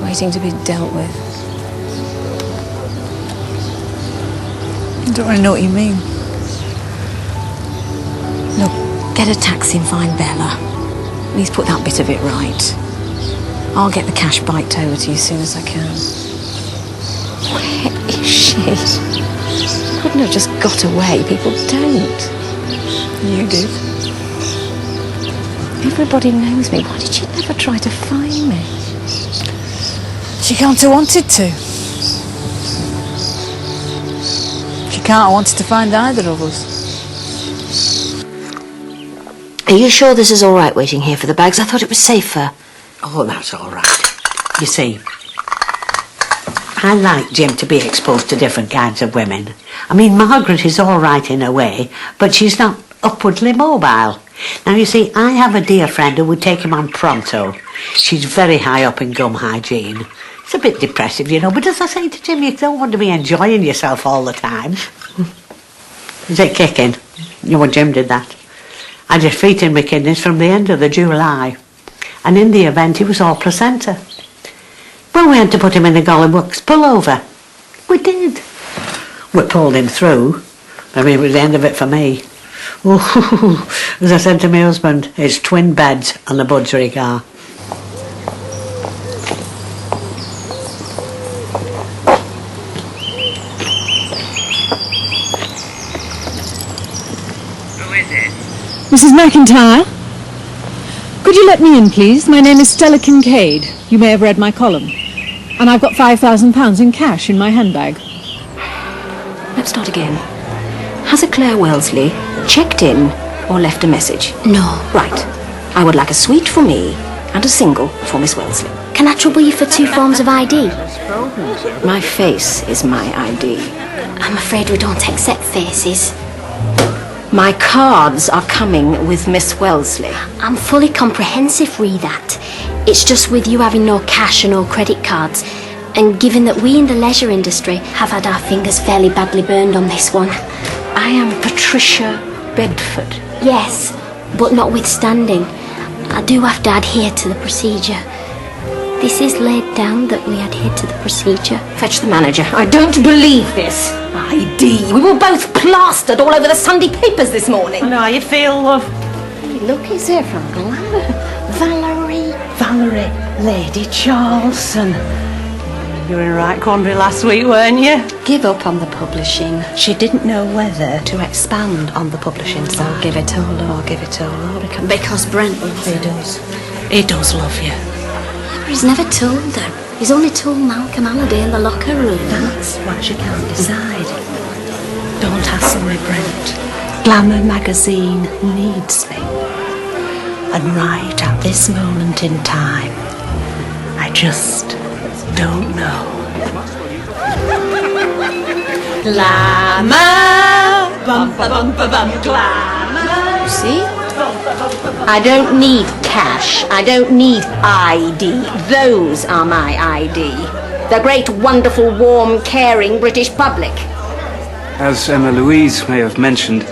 waiting to be dealt with. I don't really know what you mean. Look, get a taxi and find Bella. At least put that bit of it right. I'll get the cash biked over to you as soon as I can. Where is she? Couldn't have just got away. People don't. You did. Everybody knows me. Why did she never try to find me? She can't have wanted to. She can't have wanted to find either of us. Are you sure this is all right waiting here for the bags? I thought it was safer. Oh, that's all right. You see, I like Jim to be exposed to different kinds of women. I mean, Margaret is all right in a way, but she's not upwardly mobile. Now, you see, I have a dear friend who would take him on pronto. She's very high up in gum hygiene. It's a bit depressive, you know, but as I say to Jim, you don't want to be enjoying yourself all the time. Is it kicking? You know, Jim did that. I just feed him my kidneys from the end of the July. And in the event, he was all placenta. Well, we had to put him in a Gollywooks pullover. We did. We pulled him through. I mean, it was the end of it for me. Oh, as I said to my husband, it's twin beds on the Budgery car. Who is it? Mrs. McIntyre? Could you let me in, please? My name is Stella Kincaid. You may have read my column. And I've got £5,000 in cash in my handbag. Let's start again. Has a Claire Wellesley checked in or left a message? No. Right. I would like a suite for me and a single for Miss Wellesley. Can I trouble you for 2 forms of ID? My face is my ID. I'm afraid we don't accept faces. My cards are coming with Miss Wellesley. I'm fully comprehensive, re that. It's just with you having no cash and no credit cards, and given that we in the leisure industry have had our fingers fairly badly burned on this one. I am Patricia Bedford. Yes, but notwithstanding, I do have to adhere to the procedure. This is laid down that we adhere to the procedure. Fetch the manager. I don't believe this. ID. We were both plastered all over the Sunday papers this morning. I know how you feel, love. Hey, look, he's here from Glamour. Valerie, Lady Charleston. You were in right quandary last week, weren't you? Give up on the publishing. She didn't know whether to expand on the publishing Oh, side. give it all, Lord, give it all, Lord. Because Brent loves He her. does. He does love you. But he's never told her. He's only told Malcolm Halliday in the locker room. That's why she can't decide. Don't hassle me, Brent. Glamour magazine needs me. And right at this moment in time, I just don't know. Glamour, bumper, bumper, bumper, glamour. See? I don't need cash. I don't need ID. Those are my ID. The great, wonderful, warm, caring British public. As Emma Louise may have mentioned,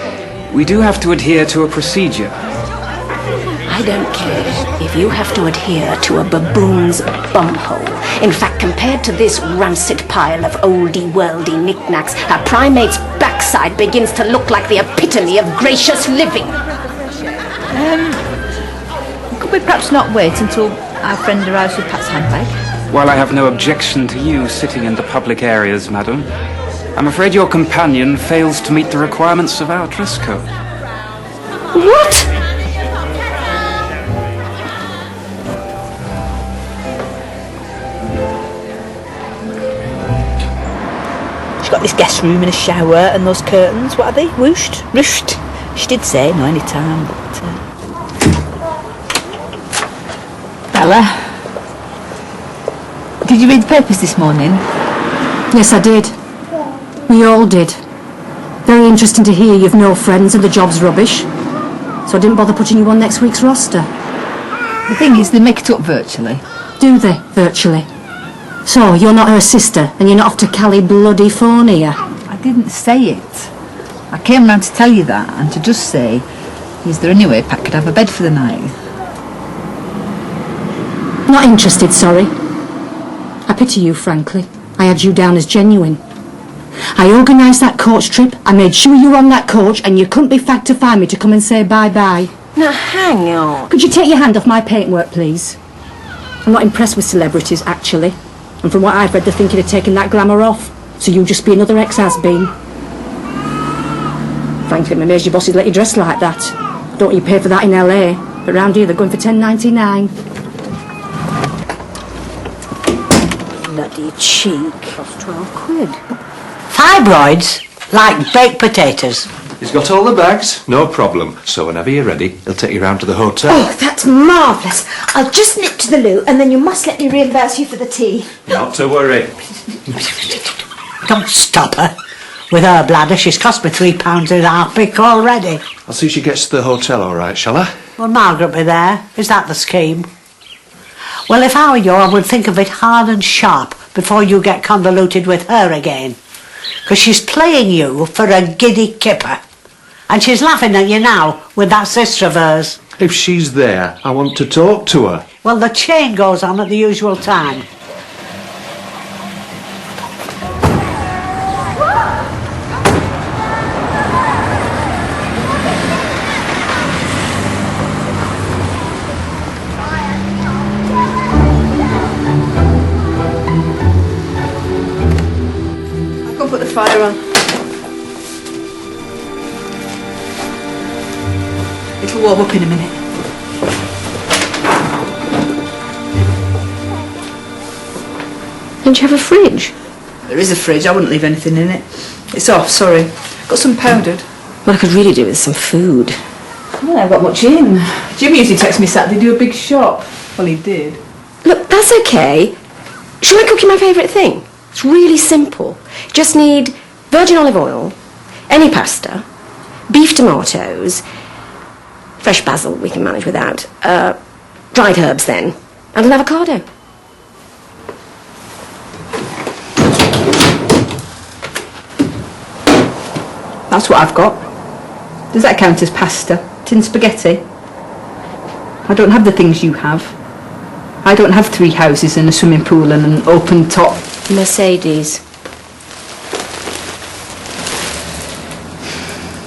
we do have to adhere to a procedure. I don't care if you have to adhere to a baboon's bumhole. In fact, compared to this rancid pile of oldie-worldy knickknacks, a primate's backside begins to look like the epitome of gracious living. Could we perhaps not wait until our friend arrives with Pat's handbag? While I have no objection to you sitting in the public areas, madam, I'm afraid your companion fails to meet the requirements of our dress code. What? She's got this guest room and a shower and those curtains. What are they? Whooshed? Rushed? She did say no any time, but... Bella, did you read the papers this morning? Yes, I did. We all did. Very interesting to hear you've no friends and the job's rubbish. So I didn't bother putting you on next week's roster. The thing is, they make it up virtually. Do they, virtually? So, you're not her sister, and you're not off to Cali bloody phone here? I didn't say it. I came round to tell you that, and to just say, is there any way Pat could have a bed for the night? Not interested, sorry. I pity you, frankly. I had you down as genuine. I organised that coach trip, I made sure you were on that coach, and you couldn't be fagged to find me to come and say bye-bye. Now, hang on. Could you take your hand off my paintwork, please? I'm not impressed with celebrities, actually. And from what I've read, they're thinking of taking that glamour off. So you'll just be another ex-has-been. Frankly, I'm amazed your bosses let you dress like that. Don't you pay for that in LA? But round here, they're going for $10.99. Bloody cheek. Cost 12 quid. Fibroids? Like baked potatoes. He's got all the bags, no problem. So whenever you're ready, he'll take you round to the hotel. Oh, that's marvellous. I'll just nip to the loo and then you must let me reimburse you for the tea. Not to worry. Don't stop her. With her bladder, she's cost me £3.50 pick already. I'll see she gets to the hotel all right, shall I? Will Margaret be there? Is that the scheme? Well, if I were you, I would think of it hard and sharp before you get convoluted with her again. Because she's playing you for a giddy kipper. And she's laughing at you now with that sister of hers. If she's there, I want to talk to her. Well, the chain goes on at the usual time. I'll go put the fire on. It'll warm up in a minute. Don't you have a fridge? There is a fridge, I wouldn't leave anything in it. It's off, sorry. Got some powdered. Well, I could really do with some food. Well, I haven't got much in. Jim usually texts me Saturday, do a big shop. Well, he did. Look, that's okay. Shall I cook you my favourite thing? It's really simple. Just need virgin olive oil, any pasta, beef tomatoes, fresh basil we can manage without, dried herbs then, and an avocado. That's what I've got. Does that count as pasta? Tin spaghetti? I don't have the things you have. I don't have 3 houses and a swimming pool and an open top. Mercedes.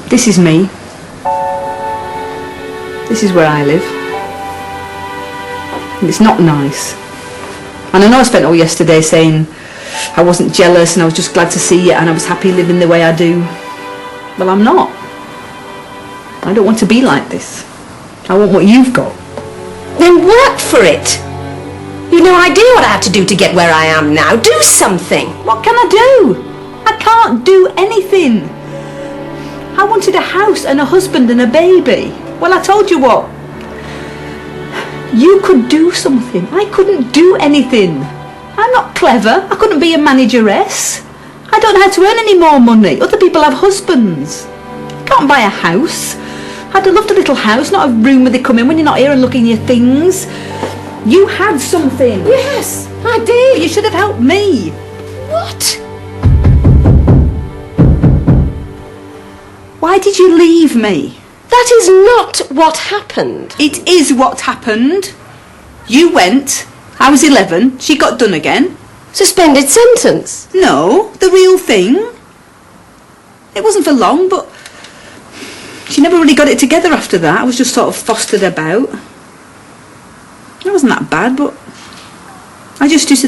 This is me. This is where I live. And it's not nice. And I know I spent all yesterday saying I wasn't jealous and I was just glad to see you and I was happy living the way I do. Well, I'm not. I don't want to be like this. I want what you've got. Then work for it. You've no idea what I have to do to get where I am now. Do something. What can I do? I can't do anything. I wanted a house and a husband and a baby. Well, I told you what. You could do something. I couldn't do anything. I'm not clever. I couldn't be a manageress. I don't know how to earn any more money. Other people have husbands. I can't buy a house. I'd have loved a little house, not a room where they come in when you're not here and look in your things. You had something. Yes, I did. You should have helped me. What? Why did you leave me? That is not what happened. It is what happened. You went, I was 11, she got done again. Suspended sentence. No, the real thing. It wasn't for long, but she never really got it together after that. I was just sort of fostered about. It wasn't that bad, but I just used to think